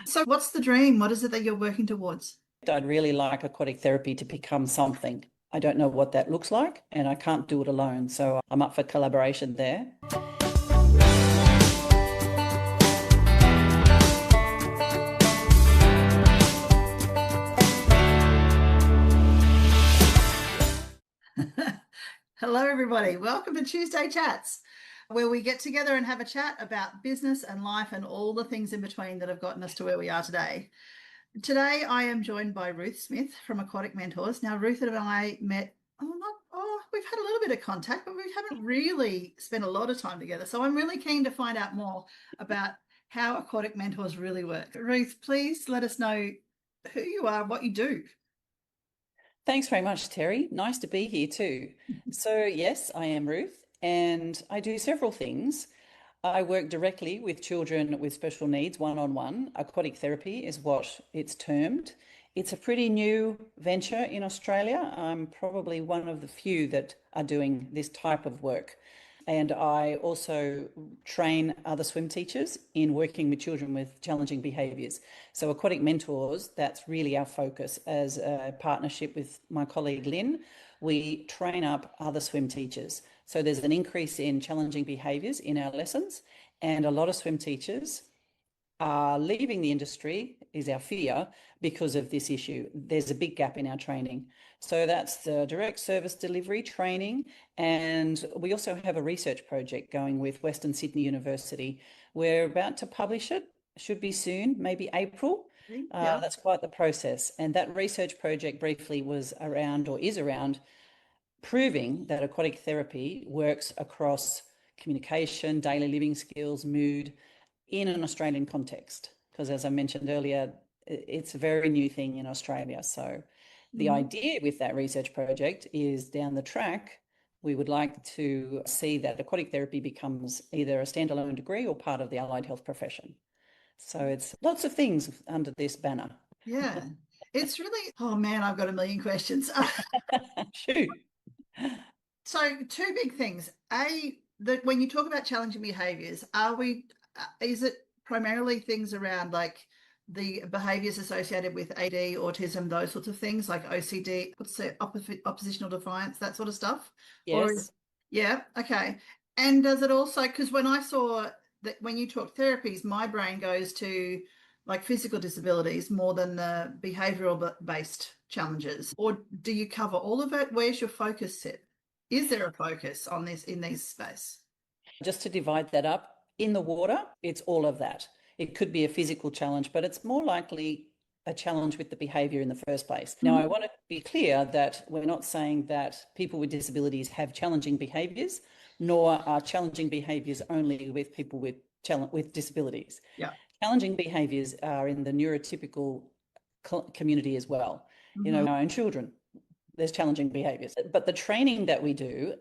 So what's the dream? What is it that you're working towards? I'd really like aquatic therapy to become something. I don't know what that looks like, and I can't do it alone. So I'm up for collaboration there. Hello, everybody. Welcome to Tuesday Chats, where we get together and have a chat about business and life and all the things in between that have gotten us to where we are today. Today, I am joined by Ruth Smith from Aquatic Mentors. Now, Ruth and I met, we've had a little bit of contact, but we haven't really spent a lot of time together. So I'm really keen to find out more about how Aquatic Mentors really work. Ruth, please let us know who you are, what you do. Thanks very much, Terri. Nice to be here too. So yes, I am Ruth, and I do several things. I work directly with children with special needs one-on-one. Aquatic therapy is what it's termed. It's a pretty new venture in Australia. I'm probably one of the few that are doing this type of work. And I also train other swim teachers in working with children with challenging behaviours. So Aquatic Mentors, that's really our focus as a partnership with my colleague Lynn. We train up other swim teachers. So there's an increase in challenging behaviours in our lessons, and a lot of swim teachers are leaving the industry, is our fear, because of this issue. There's a big gap in our training. So that's the direct service delivery training. And we also have a research project going with Western Sydney University. We're about to publish it, should be soon, maybe April. That's quite the process. And that research project briefly was around, or is around, proving that aquatic therapy works across communication, daily living skills, mood, in an Australian context. Because as I mentioned earlier, it's a very new thing in Australia. So the idea with that research project is down the track, we would like to see that aquatic therapy becomes either a standalone degree or part of the allied health profession. So it's lots of things under this banner. Yeah, it's really, oh man, I've got a million questions. Shoot. So two big things. That when you talk about challenging behaviors, is it primarily things around like the behaviors associated with AD, autism, those sorts of things like OCD, what's the oppositional defiance, that sort of stuff? Yes. Yeah, okay. And does it also, because when I saw that when you talk therapies, my brain goes to like physical disabilities more than the behavioral based challenges, or do you cover all of it? Where's your focus sit? Is there a focus on this in these space? Just to divide that up, in the water, it's all of that. It could be a physical challenge, but it's more likely a challenge with the behaviour in the first place. Now, I want to be clear that we're not saying that people with disabilities have challenging behaviours, nor are challenging behaviours only with people with disabilities. Yeah. Challenging behaviours are in the neurotypical community as well. You know, our own children, there's challenging behaviours. But the training that we do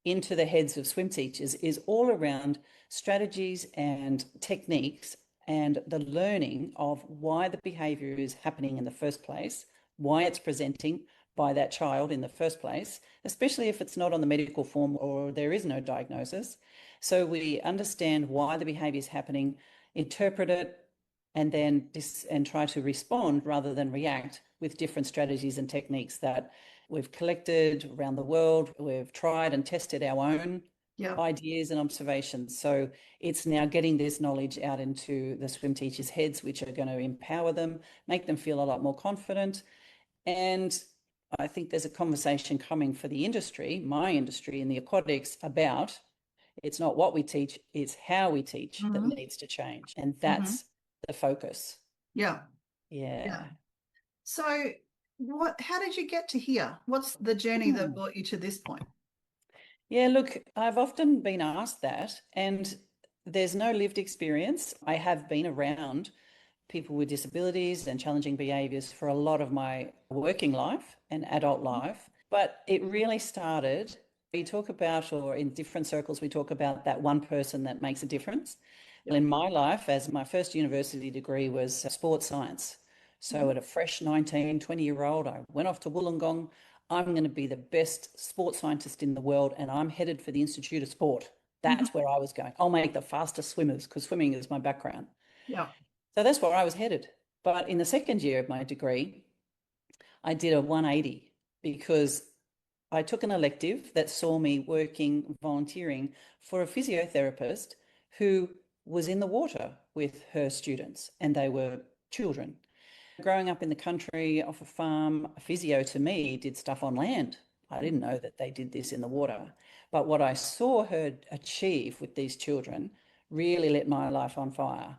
into the heads of swim teachers is all around strategies and techniques and the learning of why the behaviour is happening in the first place, why it's presenting by that child in the first place, especially if it's not on the medical form or there is no diagnosis. So we understand why the behaviour is happening, interpret it, and then try to respond rather than react with different strategies and techniques that we've collected around the world. We've tried and tested our own ideas and observations. So it's now getting this knowledge out into the swim teachers' heads, which are going to empower them, make them feel a lot more confident. And I think there's a conversation coming for the industry, my industry in the aquatics, about it's not what we teach, it's how we teach that needs to change. And that's the focus. Yeah. So how did you get to here? What's the journey that brought you to this point? Yeah, look, I've often been asked that, and there's no lived experience. I have been around people with disabilities and challenging behaviours for a lot of my working life and adult life, but it really started, we talk about, or in different circles, we talk about that one person that makes a difference. Well, in my life, as my first university degree was sports science. So at a fresh 19, 20-year-old, I went off to Wollongong. I'm going to be the best sports scientist in the world, and I'm headed for the Institute of Sport. That's where I was going. I'll make the fastest swimmers because swimming is my background. Yeah. So that's where I was headed. But in the second year of my degree, I did a 180 because I took an elective that saw me working, volunteering for a physiotherapist who was in the water with her students, and they were children. Growing up in the country off a farm, a physio to me did stuff on land. I didn't know that they did this in the water. But what I saw her achieve with these children really lit my life on fire.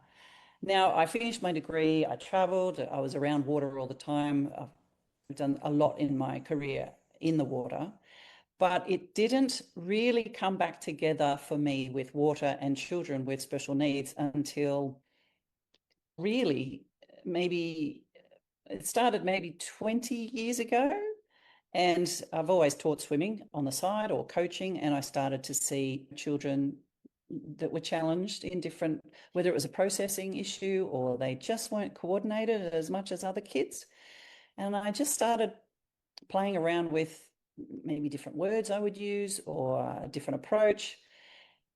Now, I finished my degree, I travelled, I was around water all the time. I've done a lot in my career in the water, but it didn't really come back together for me with water and children with special needs until really maybe it started maybe 20 years ago. And I've always taught swimming on the side or coaching, and I started to see children that were challenged in different, whether it was a processing issue or they just weren't coordinated as much as other kids. And I just started playing around with maybe different words I would use or a different approach.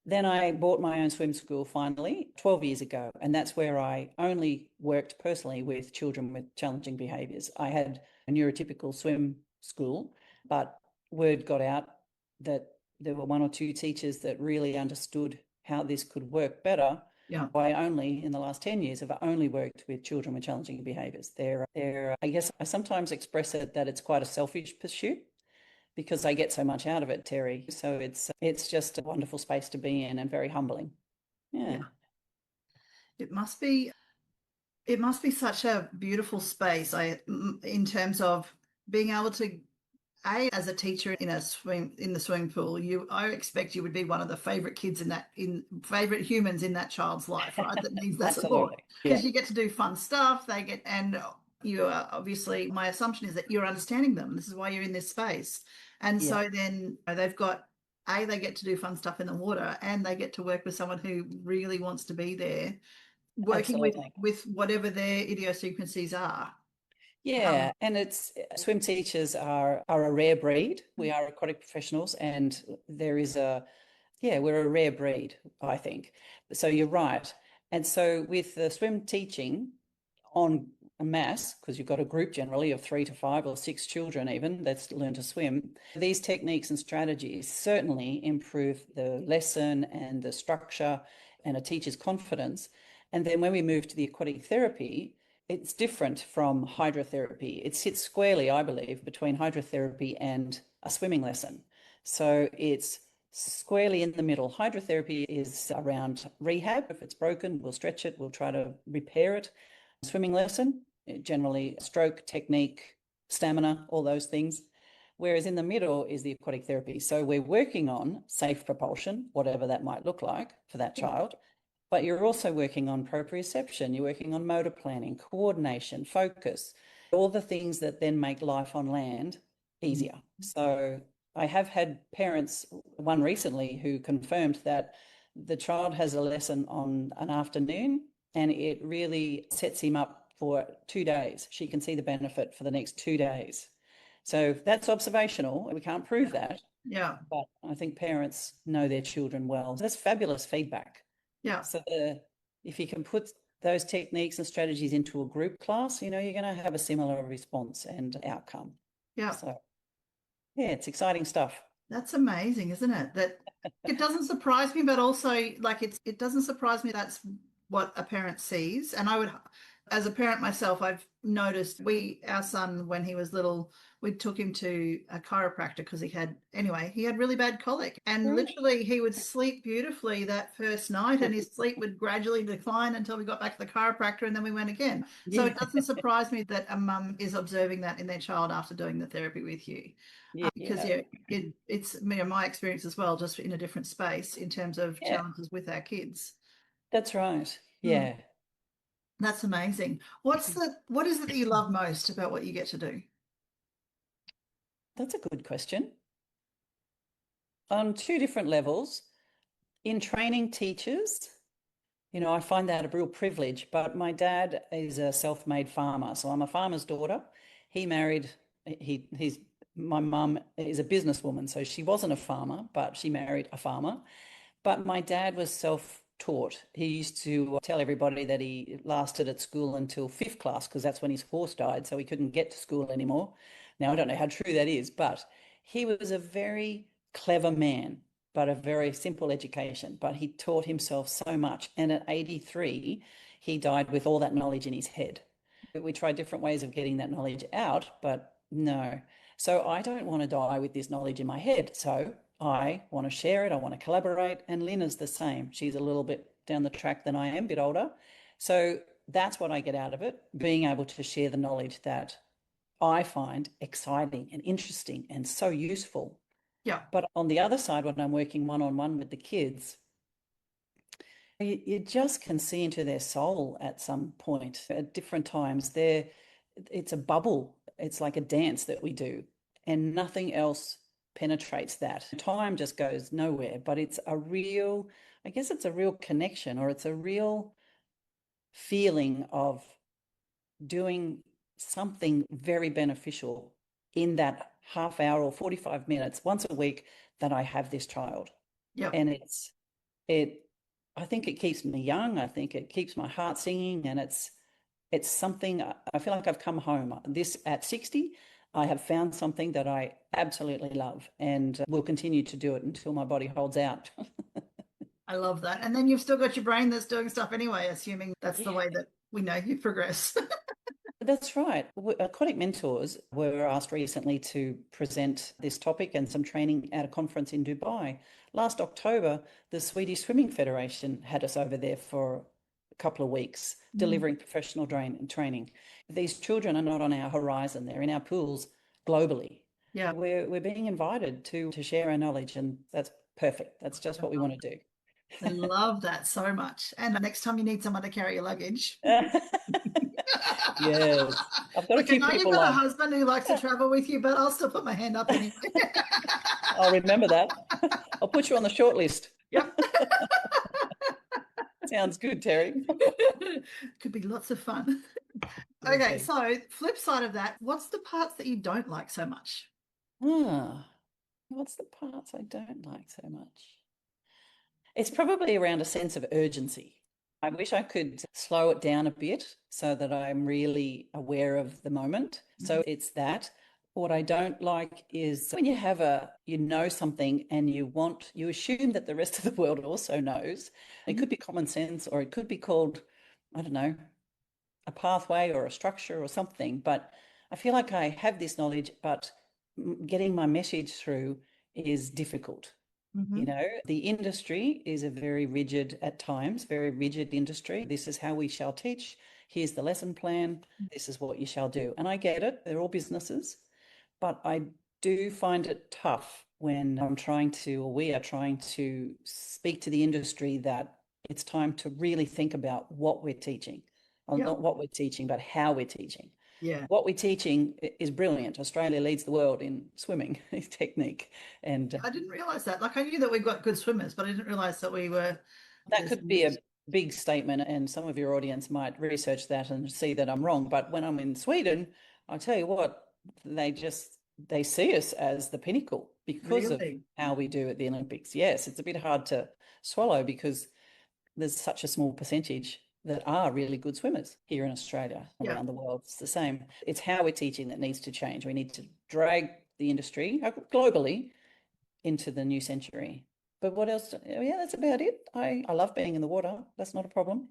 Then I bought my own swim school finally 12 years ago, and that's where I only worked personally with children with challenging behaviours. I had a neurotypical swim school, but word got out that there were one or two teachers that really understood how this could work better. Yeah. I only, in the last 10 years, have only worked with children with challenging behaviours. I guess I sometimes express it that it's quite a selfish pursuit because I get so much out of it, Terri. So it's just a wonderful space to be in and very humbling. Yeah. It must be such a beautiful space in terms of being able to as a teacher in the swimming pool, I expect you would be one of the favorite kids favorite humans in that child's life, right? That needs that support because you get to do fun stuff. And you are obviously, my assumption is that you're understanding them. This is why you're in this space. And so then they've got, they get to do fun stuff in the water, and they get to work with someone who really wants to be there, working with whatever their idiosyncrasies are. Yeah, and swim teachers are a rare breed. We are aquatic professionals, and we're a rare breed, I think. So you're right. And so with the swim teaching on a mass, because you've got a group generally of 3 to 5 or 6 children even that's learn to swim, these techniques and strategies certainly improve the lesson and the structure and a teacher's confidence. And then when we move to the aquatic therapy, it's different from hydrotherapy. It sits squarely, I believe, between hydrotherapy and a swimming lesson. So it's squarely in the middle. Hydrotherapy is around rehab. If it's broken, we'll stretch it, we'll try to repair it. Swimming lesson, generally stroke, technique, stamina, all those things. Whereas in the middle is the aquatic therapy. So we're working on safe propulsion, whatever that might look like for that child. But you're also working on proprioception, you're working on motor planning, coordination, focus, all the things that then make life on land easier. So I have had parents, one recently, who confirmed that the child has a lesson on an afternoon and it really sets him up for 2 days. She can see the benefit for the next 2 days. So that's observational. We can't prove that. Yeah. But I think parents know their children well. That's fabulous feedback. Yeah. So if you can put those techniques and strategies into a group class, you're going to have a similar response and outcome. Yeah. So, it's exciting stuff. That's amazing, isn't it? That it doesn't surprise me, but also it doesn't surprise me that's what a parent sees. And as a parent myself, I've noticed our son, when he was little, we took him to a chiropractor because he had really bad colic, and literally he would sleep beautifully that first night and his sleep would gradually decline until we got back to the chiropractor, and then we went again. So it doesn't surprise me that a mum is observing that in their child after doing the therapy with you. Because it's my experience as well, just in a different space in terms of challenges with our kids. That's right. Yeah. That's amazing. What is it that you love most about what you get to do? That's a good question. On 2 different levels, in training teachers, I find that a real privilege, but my dad is a self-made farmer. So I'm a farmer's daughter. He married, my mum is a businesswoman. So she wasn't a farmer, but she married a farmer. But my dad was taught. He used to tell everybody that he lasted at school until fifth class because that's when his horse died, so he couldn't get to school anymore. Now, I don't know how true that is, but he was a very clever man, but a very simple education. But he taught himself so much. And at 83, he died with all that knowledge in his head. We tried different ways of getting that knowledge out, but no. So I don't want to die with this knowledge in my head. So I want to share it. I want to collaborate. And Lynn is the same. She's a little bit down the track than I am, a bit older. So that's what I get out of it, being able to share the knowledge that I find exciting and interesting and so useful. Yeah. But on the other side, when I'm working one-on-one with the kids, you just can see into their soul at some point at different times. It's a bubble. It's like a dance that we do, and nothing else penetrates that. Time just goes nowhere, but it's a real, I guess it's a real connection, or it's a real feeling of doing something very beneficial in that half hour or 45 minutes once a week that I have this child. Yeah. And I think it keeps me young. I think it keeps my heart singing, and it's something I feel like I've come home. This at 60, I have found something that I absolutely love, and will continue to do it until my body holds out. I love that. And then you've still got your brain that's doing stuff anyway, assuming that's the way that we know you progress. That's right. Aquatic Mentors were asked recently to present this topic and some training at a conference in Dubai. Last October, the Swedish Swimming Federation had us over there for a couple of weeks delivering professional training. These children are not on our horizon, they're in our pools globally. Yeah. We're being invited to share our knowledge, and that's perfect. That's just what we want to do. I love that so much. And next time you need someone to carry your luggage. Yes. I've got a few I know people you've got a husband who likes to travel with you, but I'll still put my hand up anyway. I'll remember that. I'll put you on the short list. Yep. Sounds good, Terri. Could be lots of fun. Okay, so flip side of that, what's the parts that you don't like so much? What's the parts I don't like so much? It's probably around a sense of urgency. I wish I could slow it down a bit so that I'm really aware of the moment. So it's that. What I don't like is when you know something and you assume that the rest of the world also knows. It could be common sense, or it could be called, I don't know, a pathway or a structure or something. But I feel like I have this knowledge, but getting my message through is difficult. You know, the industry is a very rigid, at times, very rigid industry. This is how we shall teach. Here's the lesson plan. This is what you shall do. And I get it. They're all businesses. But I do find it tough when we are trying to speak to the industry that it's time to really think about what we're teaching. Not what we're teaching, but how we're teaching. Yeah. What we're teaching is brilliant. Australia leads the world in swimming technique. And I didn't realize that. Like, I knew that we've got good swimmers, but I didn't realize that we were. That could be a big statement, and some of your audience might research that and see that I'm wrong. But when I'm in Sweden, I tell you what, they see us as the pinnacle because of how we do at the Olympics. Yes, it's a bit hard to swallow because there's such a small percentage that are really good swimmers here in Australia. Around the world, it's the same. It's how we're teaching that needs to change. We need to drag the industry globally into the new century. But what else? Yeah, that's about it. I love being in the water. That's not a problem.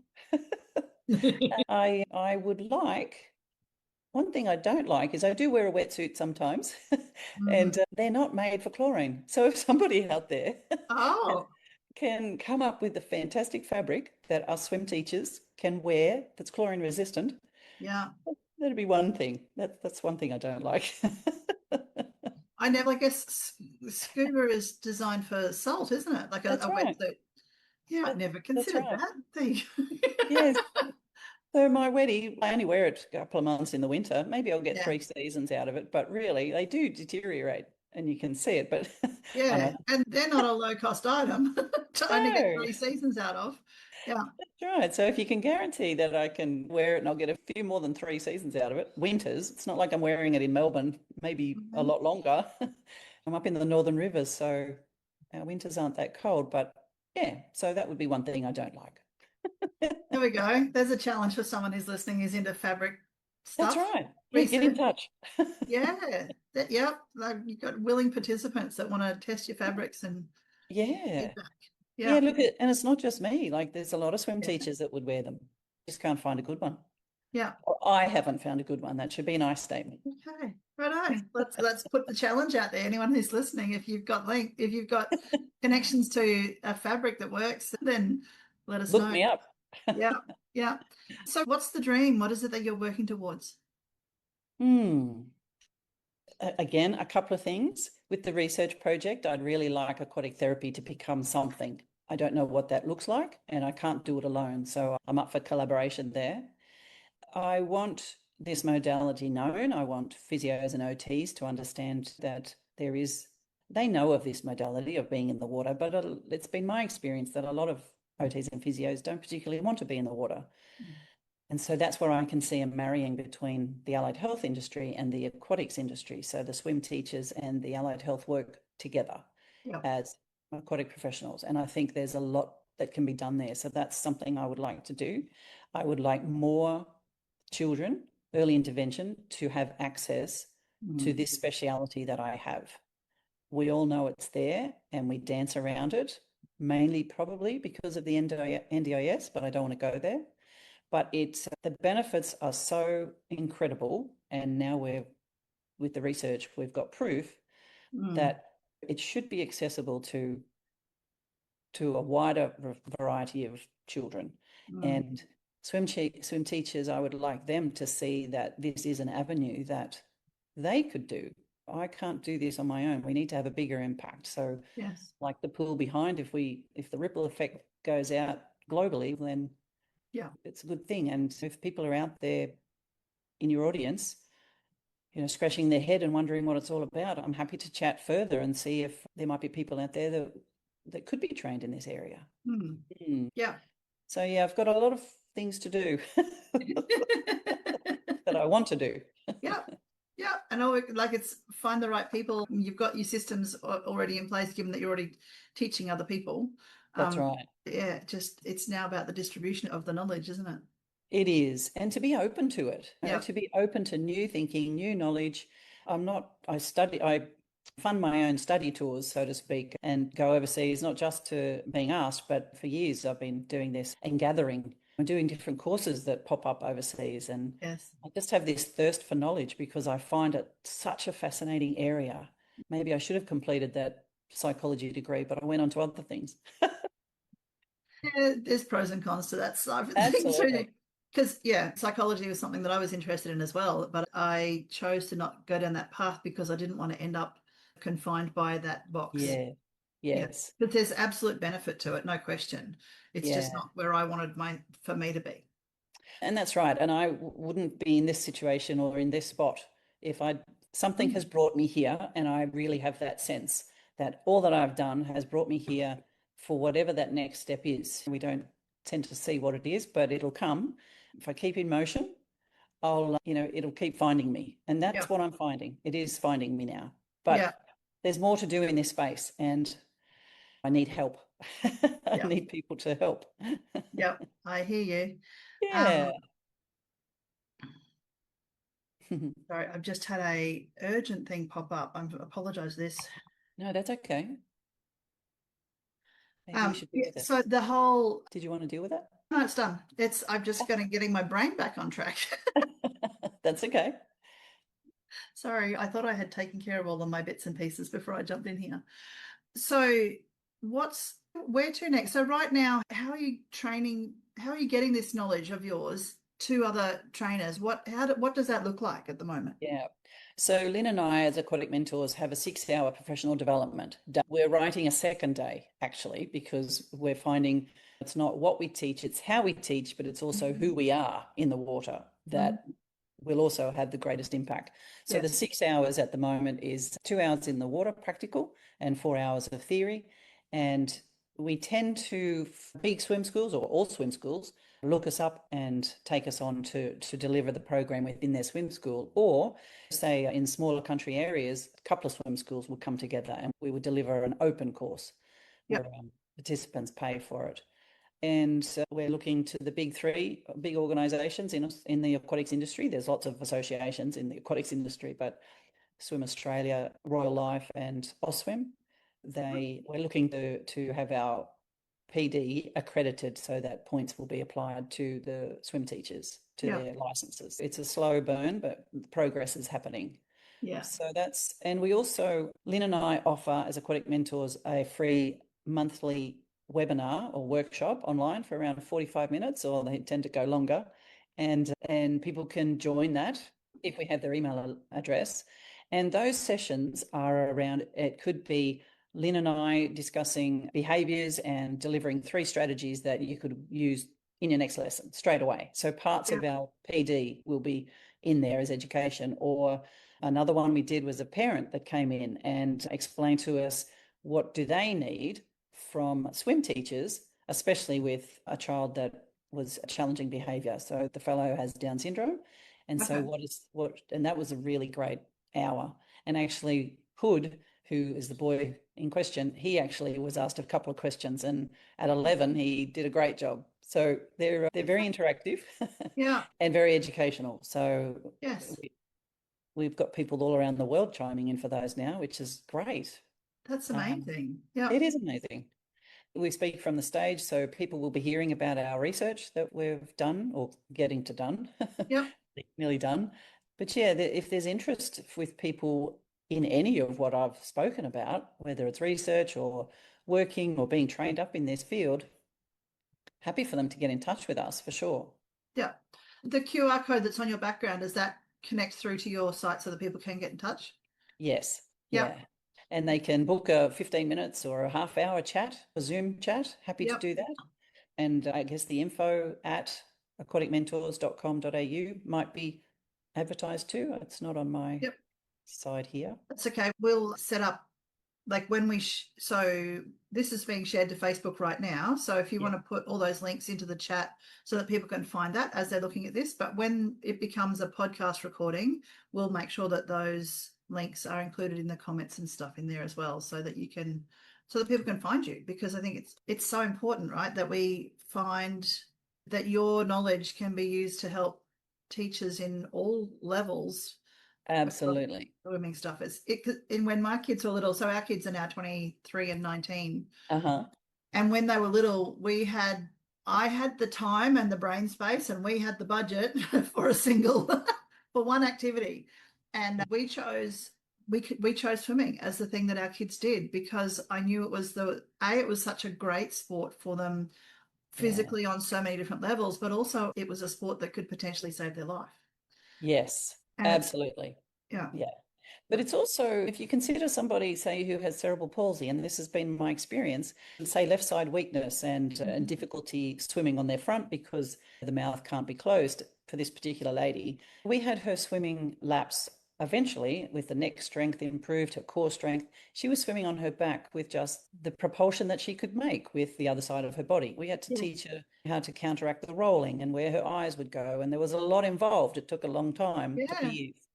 I would like, one thing I don't like is I do wear a wetsuit sometimes, and they're not made for chlorine. So if somebody out there can come up with a fantastic fabric that us swim teachers can wear that's chlorine resistant, that'd be one thing. That's one thing I don't like. I guess scuba is designed for salt, isn't it? Like a wetsuit. Yeah, I never considered that thing. Yes. So my wetty, I only wear it a couple of months in the winter. Maybe I'll get 3 seasons out of it, but really they do deteriorate, and you can see it. But and they're not a low-cost item to only get 3 seasons out of. Yeah. That's right. So if you can guarantee that I can wear it and I'll get a few more than 3 seasons out of it, winters, it's not like I'm wearing it in Melbourne, maybe a lot longer. I'm up in the Northern Rivers, so our winters aren't that cold, but Yeah, so that would be one thing I don't like. There we go. There's a challenge for someone who's listening who's into fabric That's stuff. right. Yeah, get in Research. touch. Yeah. Yep. Like, you've got willing participants that want to test your fabrics and Yeah. feedback. Yeah, Yeah. look at, and it's not just me. Like there's a lot of swim Yeah. teachers that would wear them. Just can't find a good one. Yeah. Or I haven't found a good one. That should be a nice statement. Okay. Righto. Let's put the challenge out there. Anyone who's listening, if you've got connections to a fabric that works, then let us Look know. me up. Yeah. Yeah. So what's the dream? What is it that you're working towards? Hmm. Again, a couple of things. With the research project, I'd really like aquatic therapy to become something. I don't know what that looks like, and I can't do it alone. So I'm up for collaboration there. I want this modality known. I want physios and OTs to understand that they know of this modality of being in the water, but it's been my experience that a lot of OTs and physios don't particularly want to be in the water. And so that's where I can see a marrying between the allied health industry and the aquatics industry. So the swim teachers and the allied health work together Yeah. as aquatic professionals. And I think there's a lot that can be done there. So that's something I would like to do. I would like more children, early intervention, to have access to this speciality that I have. We all know it's there and we dance around it, mainly probably because of the NDIS, but I don't want to go there. But the benefits are so incredible, and now with the research we've got proof that it should be accessible to a wider variety of children. And swim teachers, I would like them to see that this is an avenue that they could do. I can't do this on my own. We need to have a bigger impact. So, Yes. like the pool behind, if the ripple effect goes out globally, then Yeah. it's a good thing. And if people are out there in your audience, scratching their head and wondering what it's all about, I'm happy to chat further and see if there might be people out there that could be trained in this area. Yeah. So yeah, I've got a lot of things to do that I want to do. Yeah. Yeah. And it's find the right people. You've got your systems already in place, given that you're already teaching other people. That's right. Yeah. It's now about the distribution of the knowledge, isn't it? It is. And to be open to it, Yeah. to be open to new thinking, new knowledge. I fund my own study tours, so to speak, and go overseas, not just to being asked, but for years I've been doing this and gathering. I'm doing different courses that pop up overseas. And Yes. I just have this thirst for knowledge because I find it such a fascinating area. Maybe I should have completed that psychology degree, but I went on to other things. Yeah, there's pros and cons to that side of things too. Absolutely. Because psychology was something that I was interested in as well, but I chose to not go down that path because I didn't want to end up confined by that box. Yeah. Yes. But there's absolute benefit to it, no question. It's just Yeah. not where I wanted for me to be. And that's right. And I wouldn't be in this situation or in this spot if something has brought me here, and I really have that sense that all that I've done has brought me here for whatever that next step is. We don't tend to see what it is, but it'll come. If I keep in motion, it'll keep finding me. And that's what I'm finding. It is finding me now. But there's more to do in this space, and I need help. I need people to help. Yep, I hear you. Yeah. Sorry, I've just had a urgent thing pop up. I apologize for this. No, that's okay. Maybe we should deal with it. So the whole... Did you want to deal with it? No, it's done. I'm just getting my brain back on track. That's okay. Sorry, I thought I had taken care of all of my bits and pieces before I jumped in here. So where to next? So right now, how are you getting this knowledge of yours to other trainers? What does that look like at the moment? Yeah. So Lynn and I, as Aquatic Mentors, have a 6-hour professional development day. We're writing a second day, actually, because we're finding it's not what we teach, it's how we teach, but it's also who we are in the water that will also have the greatest impact. So the 6 hours at the moment is 2 hours in the water, practical, and 4 hours of theory. And we tend to, big swim schools or all swim schools, look us up and take us on to deliver the program within their swim school. Or say in smaller country areas, a couple of swim schools would come together and we would deliver an open course. participants pay for it. And we're looking to the big three, big organisations in the aquatics industry. There's lots of associations in the aquatics industry, but Swim Australia, Royal Life and Oswim, we're looking to have our PD accredited so that points will be applied to the swim teachers, to their licenses. It's a slow burn, but progress is happening. Yeah. So and we also, Lynn and I offer as Aquatic Mentors a free monthly webinar or workshop online for around 45 minutes, or they tend to go longer. And people can join that if we have their email address. And those sessions are around, it could be Lynn and I discussing behaviours and delivering 3 strategies that you could use in your next lesson straight away. So parts of our PD will be in there as education. Or another one we did was a parent that came in and explained to us what do they need from swim teachers, especially with a child that was challenging behaviour. So the fellow has Down syndrome. And so and that was a really great hour. And actually Hood, who is the boy in question, he actually was asked a couple of questions, and at 11 he did a great job. So they're very interactive and very educational. So we've got people all around the world chiming in for those now, which is great. That's amazing. It is amazing. We speak from the stage, so people will be hearing about our research that we've done or getting to done. Nearly done. But yeah, if there's interest with people in any of what I've spoken about, whether it's research or working or being trained up in this field, happy for them to get in touch with us for sure. Yeah. The QR code that's on your background, does that connect through to your site so that people can get in touch? Yes. Yeah. And they can book a 15 minutes or a half-hour chat, a Zoom chat. Happy to do that. And I guess the info at aquaticmentors.com.au might be advertised too. It's not on my side here. That's okay. We'll set up, like when we so this is being shared to Facebook right now, so if you want to put all those links into the chat so that people can find that as they're looking at this, but when it becomes a podcast recording, we'll make sure that those links are included in the comments and stuff in there as well, so that people can find you, because I think it's so important, right, that we find that your knowledge can be used to help teachers in all levels. Absolutely. Swimming stuff. And when my kids were little, so our kids are now 23 and 19. And when they were little, I had the time and the brain space, and we had the budget for for one activity. And we chose swimming as the thing that our kids did, because I knew it was it was such a great sport for them physically on so many different levels, but also it was a sport that could potentially save their life. Yes, absolutely. Yeah. But it's also, if you consider somebody, say, who has cerebral palsy, and this has been my experience, say left side weakness and difficulty swimming on their front because the mouth can't be closed for this particular lady, we had her swimming laps eventually with the neck strength improved, her core strength. She was swimming on her back with just the propulsion that she could make with the other side of her body. We had to teach her how to counteract the rolling and where her eyes would go, and there was a lot involved. It took a long time to be used.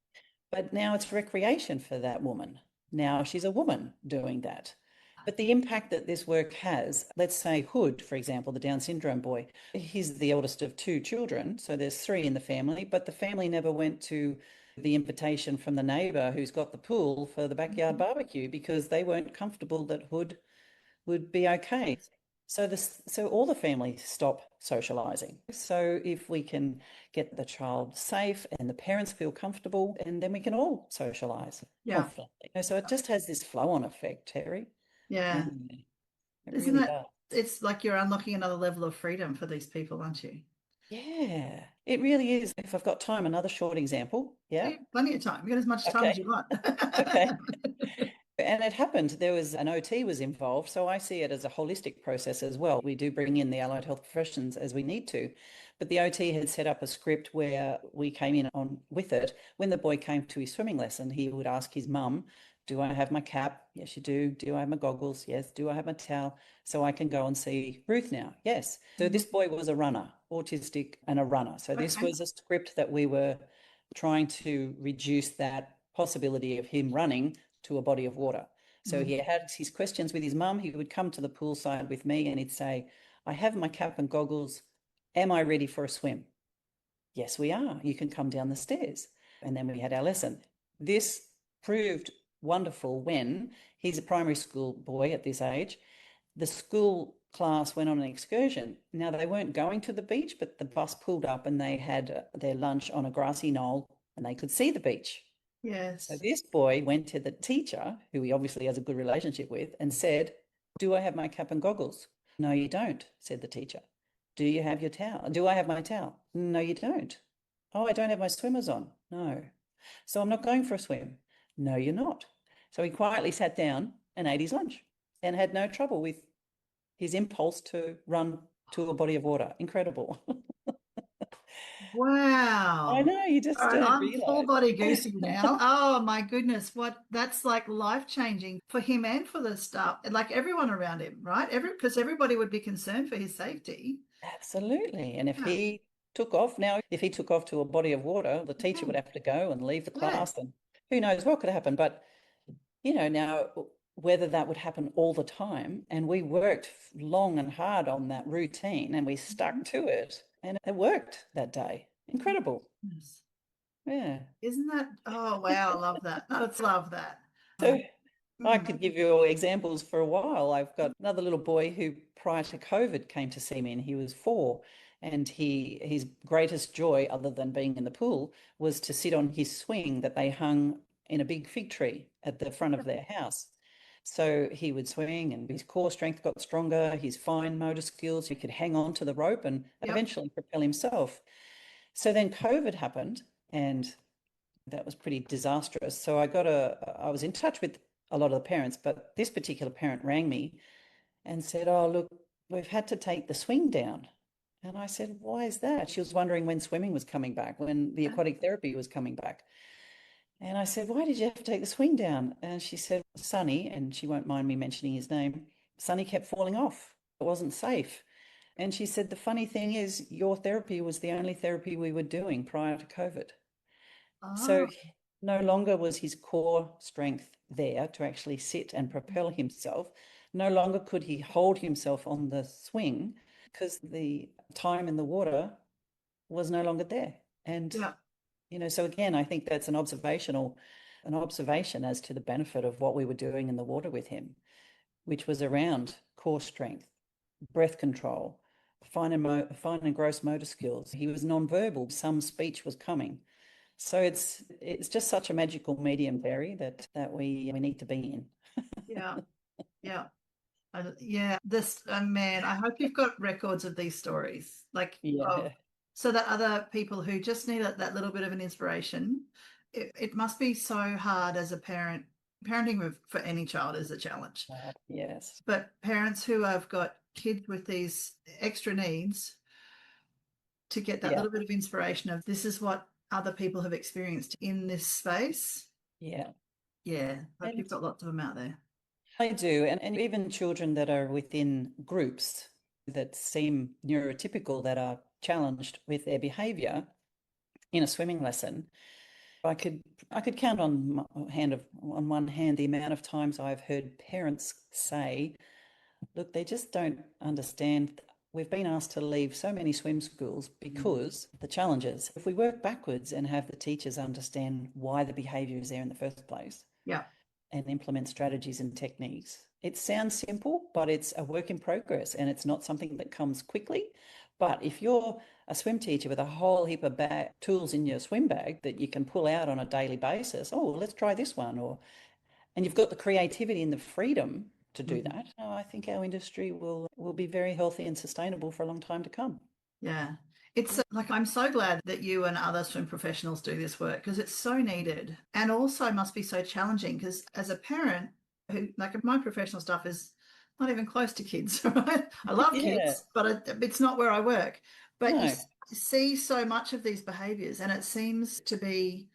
But now it's recreation for that woman. Now she's a woman doing that. But the impact that this work has, let's say Hood, for example, the Down syndrome boy, he's the eldest of 2 children. So there's 3 in the family, but the family never went to the invitation from the neighbour who's got the pool for the backyard barbecue because they weren't comfortable that Hood would be okay. So all the families stop socialising. So if we can get the child safe and the parents feel comfortable, and then we can all socialise confidently. So it just has this flow-on effect, Terri. Yeah. Isn't it? It's like you're unlocking another level of freedom for these people, aren't you? Yeah, it really is. If I've got time, another short example. Yeah. Plenty of time. You got as much time as you want. Okay. And it happened, there was an OT was involved, so I see it as a holistic process as well. We do bring in the allied health professions as we need to, but the OT had set up a script where we came in on with it. When the boy came to his swimming lesson, he would ask his mum, do I have my cap? Yes, you do. Do I have my goggles? Yes. Do I have my towel? So I can go and see Ruth now? Yes. So this boy was a runner, autistic and a runner. So this was a script that we were trying to reduce that possibility of him running to a body of water. So he had his questions with his mum. He would come to the poolside with me and he'd say, I have my cap and goggles. Am I ready for a swim? Yes, we are. You can come down the stairs. And then we had our lesson. This proved wonderful when he's a primary school boy at this age. The school class went on an excursion. Now, they weren't going to the beach, but the bus pulled up and they had their lunch on a grassy knoll and they could see the beach. Yes. So this boy went to the teacher, who he obviously has a good relationship with, and said, do I have my cap and goggles? No, you don't, said the teacher. Do you have your towel? Do I have my towel? No, you don't. Oh, I don't have my swimmers on. No. So I'm not going for a swim. No, you're not. So he quietly sat down and ate his lunch and had no trouble with his impulse to run to a body of water. Incredible. Wow. I know, you just All right, don't I'm full realize. body goosey now. Oh my goodness, that's like life changing for him and for the staff, like everyone around him, right? Because everybody would be concerned for his safety. Absolutely. And if Yeah. he took off now, if he took off to a body of water, the teacher Yeah. would have to go and leave the Yeah. class, and who knows what could happen. But, now whether that would happen all the time, and we worked long and hard on that routine and we stuck to it, and it worked that day. Incredible. Yes. Yeah. Isn't that? Oh wow, I love that. I just love that. So I Mm. could give you all examples for a while. I've got another little boy who, prior to COVID, came to see me, and he was 4. And his greatest joy, other than being in the pool, was to sit on his swing that they hung in a big fig tree at the front of their house. So he would swing, and his core strength got stronger, his fine motor skills, he could hang on to the rope and Yep. eventually propel himself. So then COVID happened, and that was pretty disastrous. So I was in touch with a lot of the parents, but this particular parent rang me and said, oh, look, we've had to take the swing down. And I said, why is that? She was wondering when swimming was coming back, when the aquatic therapy was coming back. And I said, why did you have to take the swing down? And she said, Sonny, and she won't mind me mentioning his name, Sonny kept falling off. It wasn't safe. And she said, the funny thing is, your therapy was the only therapy we were doing prior to COVID. So Oh, no longer was his core strength there to actually sit and propel himself. No longer could he hold himself on the swing because the time in the water was no longer there. And, yeah. so again, I think that's an observation as to the benefit of what we were doing in the water with him, which was around core strength, breath control, fine and gross motor skills. He was nonverbal. Some speech was coming. So it's just such a magical medium, Terri, that we need to be in. Yeah. Yeah. Yeah. This man, I hope you've got records of these stories, like of Yeah, so that other people who just need that little bit of an inspiration. It must be so hard as a parent. Parenting for any child is a challenge, yes, but parents who have got kids with these extra needs to get that yeah, little bit of inspiration of this is what other people have experienced in this space. yeah. Yeah, I hope And you've got lots of them out there. I do, and even children that are within groups that seem neurotypical that are challenged with their behaviour in a swimming lesson. I could I could count on one hand the amount of times I've heard parents say, look, they just don't understand. We've been asked to leave so many swim schools because the challenges. If we work backwards and have the teachers understand why the behaviour is there in the first place Yeah. and implement strategies and techniques, it sounds simple, but it's a work in progress and it's not something that comes quickly. But if you're a swim teacher with a whole heap of tools in your swim bag that you can pull out on a daily basis, oh, let's try this one, and you've got the creativity and the freedom to do Mhm. that, I think our industry will be very healthy and sustainable for a long time to come. Yeah. It's like I'm so glad that you and other swim professionals do this work because it's so needed and also must be so challenging because as a parent who like my professional stuff is not even close to kids, right? I love Yeah, kids, but it's not where I work. But you no. see so much of these behaviors and it seems to be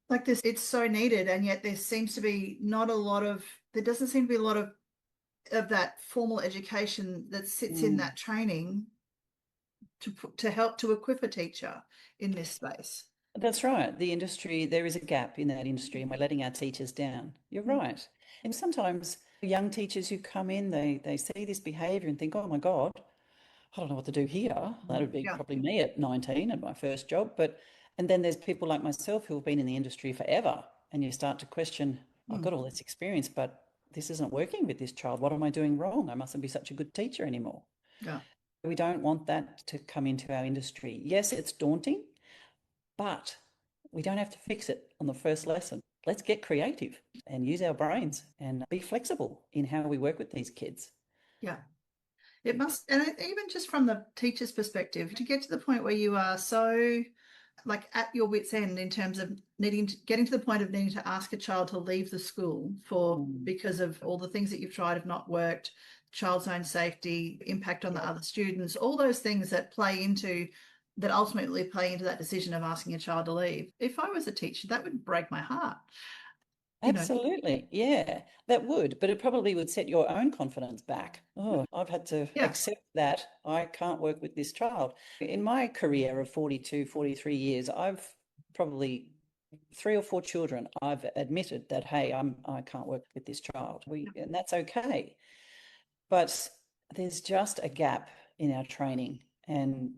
like this, it's so needed and yet there seems to be not a lot of, there doesn't seem to be a lot of that formal education that sits in Mm. that training to help to equip a teacher in this space. That's right. The industry, there is a gap in that industry, and we're letting our teachers down. You're right. And sometimes young teachers who come in, they see this behaviour and think, oh my God, I don't know what to do here. That would be Yeah. probably me at 19 at my first job. And then there's people like myself who have been in the industry forever, and you start to question, I've got all this experience, but this isn't working with this child. What am I doing wrong? I mustn't be such a good teacher anymore. Yeah. We don't want that to come into our industry. Yes, it's daunting, but we don't have to fix it on the first lesson. Let's get creative and use our brains and be flexible in how we work with these kids. Yeah. It must, and even just from the teacher's perspective, to get to the point where you are so like at your wit's end in terms of getting to the point of needing to ask a child to leave the school because of all the things that you've tried have not worked, child's own safety, impact on the other students, all those things that ultimately play into that decision of asking a child to leave. If I was a teacher, that would break my heart. Absolutely. Yeah, that would, but it probably would set your own confidence back. Oh, I've had to accept that I can't work with this child. In my career of 42, 43 years, I've probably 3 or 4 children I've admitted that, hey, I can't work with this child. And that's okay. But there's just a gap in our training, and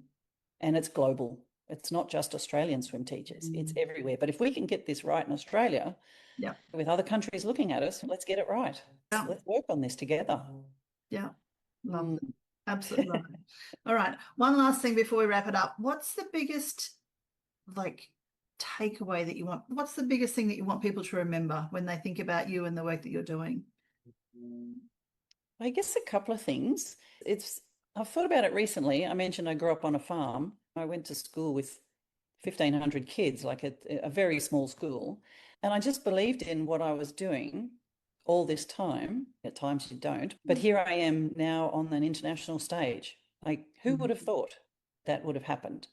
it's global. It's not just Australian swim teachers, it's everywhere. But if we can get this right in Australia, with other countries looking at us, let's get it right. Let's work on this together. Yeah, love it. Absolutely love it. All right, one last thing before we wrap it up. What's the biggest takeaway that you want? What's the biggest thing that you want people to remember when they think about you and the work that you're doing? I guess a couple of things. I've thought about it recently. I mentioned I grew up on a farm. I went to school with 1,500 kids, like a very small school. And I just believed in what I was doing all this time. At times you don't. But here I am now on an international stage. Like, who would have thought that would have happened?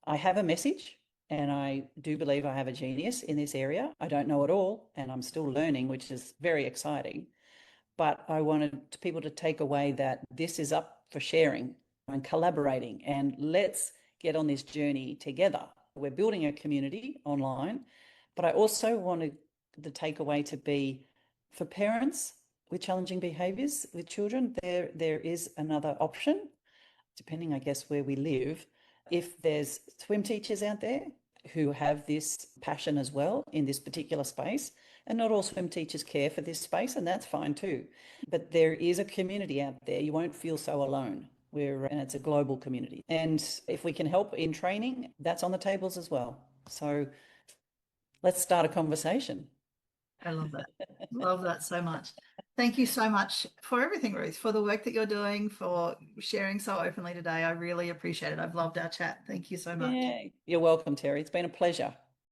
I have a message, and I do believe I have a genius in this area. I don't know it all, and I'm still learning, which is very exciting. But I wanted people to take away that this is up for sharing and collaborating, and let's get on this journey together. We're building a community online, but I also wanted the takeaway to be for parents with challenging behaviours with children, there is another option, depending, I guess, where we live. If there's swim teachers out there who have this passion as well in this particular space, and not all swim teachers care for this space, and that's fine too. But there is a community out there. You won't feel so alone. And it's a global community. And if we can help in training, that's on the tables as well. So let's start a conversation. I love that. Love that so much. Thank you so much for everything, Ruth, for the work that you're doing, for sharing so openly today. I really appreciate it. I've loved our chat. Thank you so much. Yeah, you're welcome, Terri. It's been a pleasure.